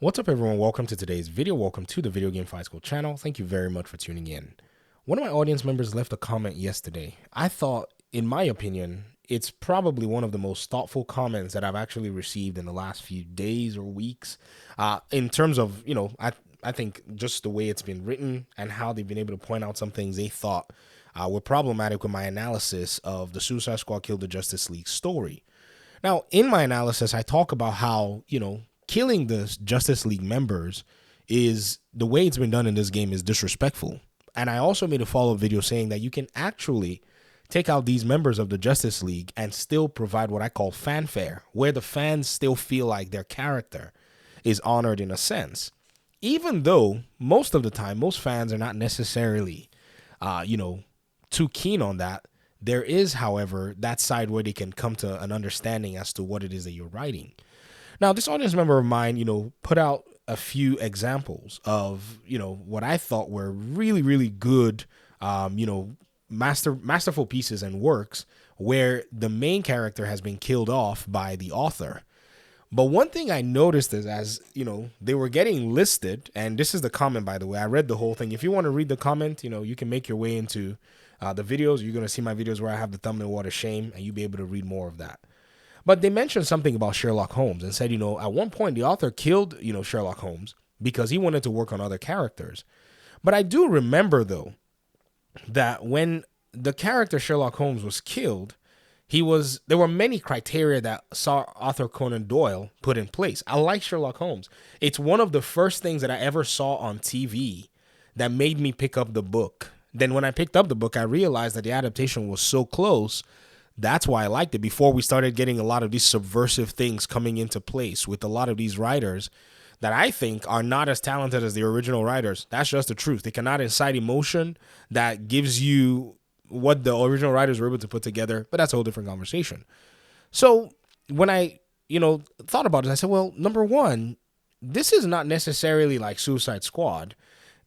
What's up, everyone? Welcome to today's video. Welcome to the Video Game Fight School channel. Thank you very much for tuning in. One of my audience members left a comment yesterday. I thought, in my opinion, it's probably one of the most thoughtful comments that I've actually received in the last few days or weeks. In terms of, I think just the way it's been written and how they've been able to point out some things they thought were problematic with my analysis of the Suicide Squad Killed the Justice League story. Now, in my analysis, I talk about how, killing the Justice League members is the way it's been done in this game is disrespectful. And I also made a follow-up video saying that you can actually take out these members of the Justice League and still provide what I call fanfare, where the fans still feel like their character is honored in a sense. Even though most of the time, most fans are not necessarily, too keen on that. There is, however, that side where they can come to an understanding as to what it is that you're writing. Now, this audience member of mine, put out a few examples of, what I thought were really, really good, masterful pieces and works where the main character has been killed off by the author. But one thing I noticed is as, they were getting listed, and this is the comment, by the way, I read the whole thing. If you want to read the comment, you can make your way into the videos. You're going to see my videos where I have the thumbnail What a Shame, and you'll be able to read more of that. But they mentioned something about Sherlock Holmes and said, at one point the author killed, Sherlock Holmes because he wanted to work on other characters. But I do remember, though, that when the character Sherlock Holmes was killed, there were many criteria that Arthur Conan Doyle put in place. I like Sherlock Holmes. It's one of the first things that I ever saw on TV that made me pick up the book. Then when I picked up the book, I realized that the adaptation was so close. That's why I liked it before we started getting a lot of these subversive things coming into place with a lot of these writers that I think are not as talented as the original writers. That's just the truth. They cannot incite emotion that gives you what the original writers were able to put together, but that's a whole different conversation. So when I, thought about it, I said, well, number one, this is not necessarily like Suicide Squad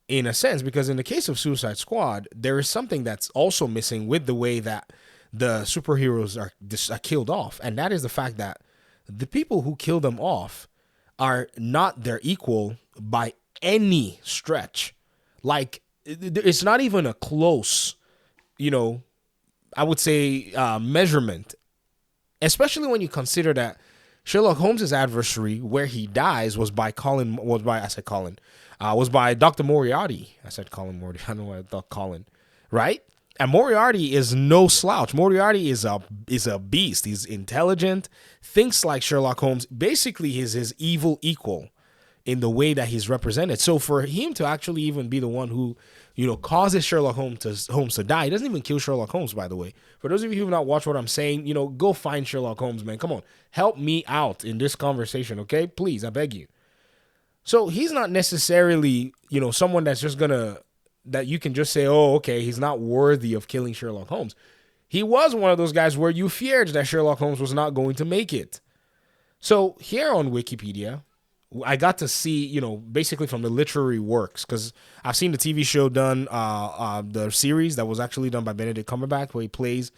in a sense, because in the case of Suicide Squad, there is something that's also missing with the way that the superheroes are killed off. And that is the fact that the people who kill them off are not their equal by any stretch. Like, it's not even a close, I would say measurement, especially when you consider that Sherlock Holmes' adversary, where he dies, was by Dr. Moriarty. I said Colin Moriarty. I don't know why I thought Colin, right? And Moriarty is no slouch. Moriarty is a beast. He's intelligent, thinks like Sherlock Holmes. Basically, he's his evil equal in the way that he's represented. So for him to actually even be the one who, causes Sherlock Holmes to die, he doesn't even kill Sherlock Holmes, by the way. For those of you who have not watched what I'm saying, go find Sherlock Holmes, man. Come on, help me out in this conversation, okay? Please, I beg you. So he's not necessarily, someone that's just that you can just say, oh, okay, he's not worthy of killing Sherlock Holmes. He was one of those guys where you feared that Sherlock Holmes was not going to make it. So here on Wikipedia, I got to see, basically from the literary works, because I've seen the TV show done, the series that was actually done by Benedict Cumberbatch, where he plays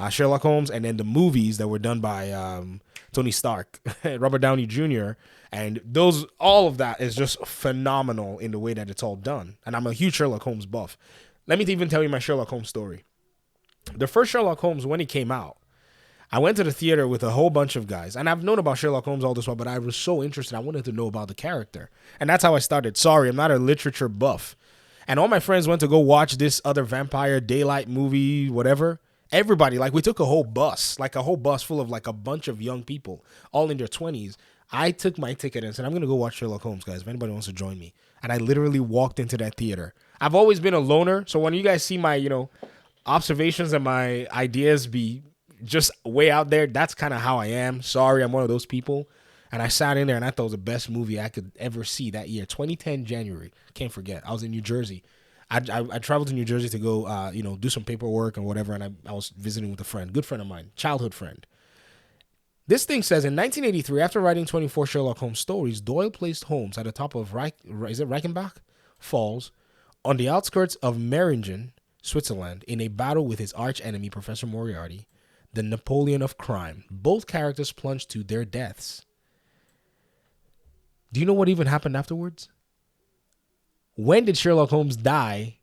Sherlock Holmes, and then the movies that were done by Tony Stark, Robert Downey Jr., and all of that is just phenomenal in the way that it's all done. And I'm a huge Sherlock Holmes buff. Let me even tell you my Sherlock Holmes story. The first Sherlock Holmes, when he came out, I went to the theater with a whole bunch of guys. And I've known about Sherlock Holmes all this while, but I was so interested. I wanted to know about the character. And that's how I started. Sorry, I'm not a literature buff. And all my friends went to go watch this other vampire daylight movie, whatever. Everybody, we took a whole bus full of a bunch of young people, all in their 20s. I took my ticket and said, I'm going to go watch Sherlock Holmes, guys, if anybody wants to join me. And I literally walked into that theater. I've always been a loner, so when you guys see my, observations and my ideas be just way out there, that's kind of how I am. Sorry, I'm one of those people. And I sat in there and I thought it was the best movie I could ever see that year, 2010 January. Can't forget. I was in New Jersey. I traveled to New Jersey to go, do some paperwork and whatever, and I was visiting with a friend, good friend of mine, childhood friend. This thing says, in 1983, after writing 24 Sherlock Holmes stories, Doyle placed Holmes at the top of Reichenbach Falls on the outskirts of Meiringen, Switzerland, in a battle with his arch-enemy, Professor Moriarty, the Napoleon of crime. Both characters plunged to their deaths. Do you know what even happened afterwards? When did Sherlock Holmes die?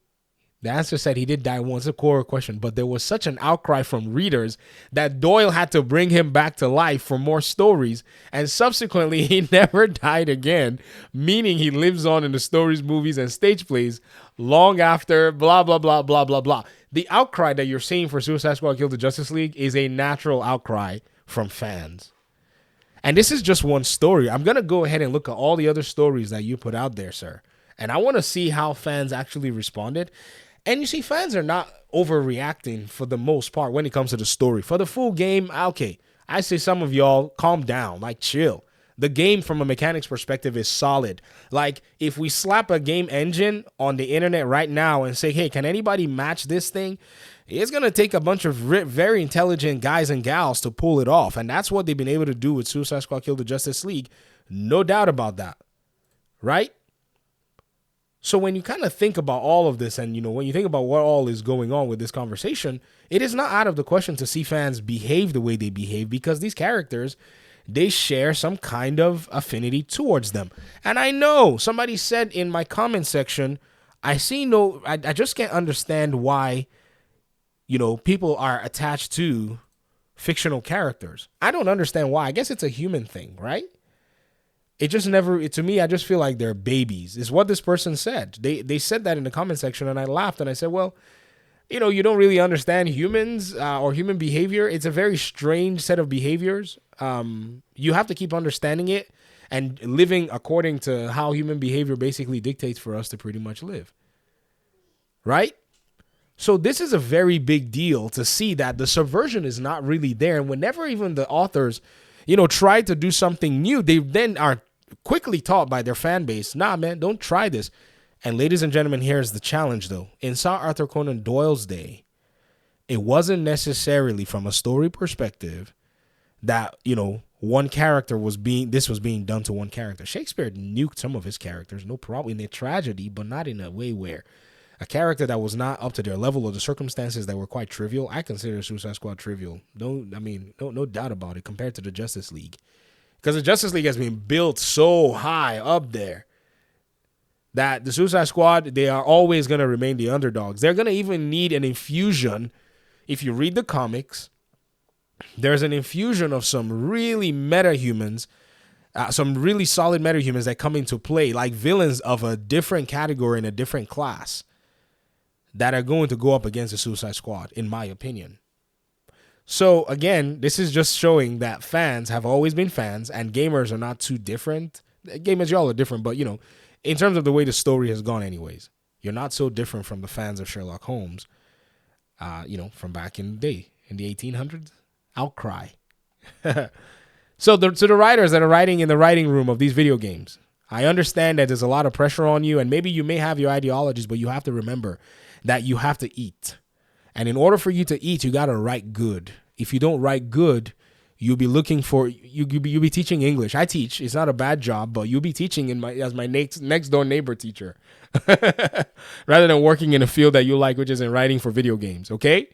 The answer said he did die once, a core question, but there was such an outcry from readers that Doyle had to bring him back to life for more stories, and subsequently he never died again, meaning he lives on in the stories, movies, and stage plays long after blah, blah, blah, blah, blah, blah. The outcry that you're seeing for Suicide Squad Kill the Justice League is a natural outcry from fans. And this is just one story. I'm going to go ahead and look at all the other stories that you put out there, sir. And I want to see how fans actually responded. And you see, fans are not overreacting for the most part when it comes to the story. For the full game, okay, I say some of y'all calm down, like chill. The game from a mechanics perspective is solid. Like if we slap a game engine on the internet right now and say, hey, can anybody match this thing? It's going to take a bunch of very intelligent guys and gals to pull it off. And that's what they've been able to do with Suicide Squad Kill the Justice League. No doubt about that. Right? So when you kind of think about all of this and, when you think about what all is going on with this conversation, it is not out of the question to see fans behave the way they behave because these characters, they share some kind of affinity towards them. And I know somebody said in my comment section, I just can't understand why, people are attached to fictional characters. I don't understand why. I guess it's a human thing, right? It just never, to me, I just feel like they're babies. Is what this person said. They said that in the comment section, and I laughed, and I said, well, you don't really understand humans or human behavior. It's a very strange set of behaviors. You have to keep understanding it and living according to how human behavior basically dictates for us to pretty much live. Right? So this is a very big deal to see that the subversion is not really there. And whenever even the authors, try to do something new, they then are quickly taught by their fan base, nah, man, don't try this. And ladies and gentlemen, here's the challenge, though. In Sir Arthur Conan Doyle's day, it wasn't necessarily from a story perspective that, one character was being done to one character. Shakespeare nuked some of his characters, no problem, in a tragedy, but not in a way where a character that was not up to their level or the circumstances that were quite trivial. I consider Suicide Squad trivial. No doubt about it compared to the Justice League. Because the Justice League has been built so high up there that the Suicide Squad, they are always going to remain the underdogs. They're going to even need an infusion. If you read the comics, there's an infusion of some really metahumans, some really solid metahumans that come into play, like villains of a different category in a different class that are going to go up against the Suicide Squad, in my opinion. So, again, this is just showing that fans have always been fans and gamers are not too different. Gamers, y'all are different, but, in terms of the way the story has gone anyways, you're not so different from the fans of Sherlock Holmes, from back in the day, in the 1800s. Outcry. So to the writers that are writing in the writing room of these video games, I understand that there's a lot of pressure on you, and maybe you may have your ideologies, but you have to remember that you have to eat. And in order for you to eat, you got to write good. If you don't write good, you'll be you'll be teaching English. I teach. It's not a bad job, but you'll be teaching as my next door neighbor teacher rather than working in a field that you like, which is in writing for video games. Okay.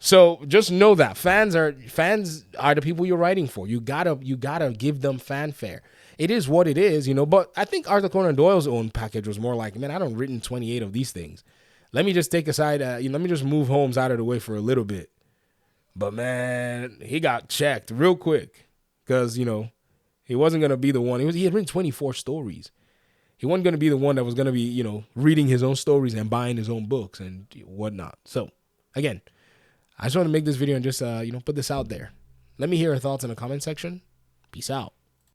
So just know that fans are the people you're writing for. You gotta give them fanfare. It is what it is, but I think Arthur Conan Doyle's own package was more like, man, I done written 28 of these things. Let me just take aside, let me just move Holmes out of the way for a little bit. But man, he got checked real quick because, he wasn't going to be the one. He had written 24 stories. He wasn't going to be the one that was going to be, reading his own stories and buying his own books and whatnot. So again, I just want to make this video and just, put this out there. Let me hear your thoughts in the comment section. Peace out.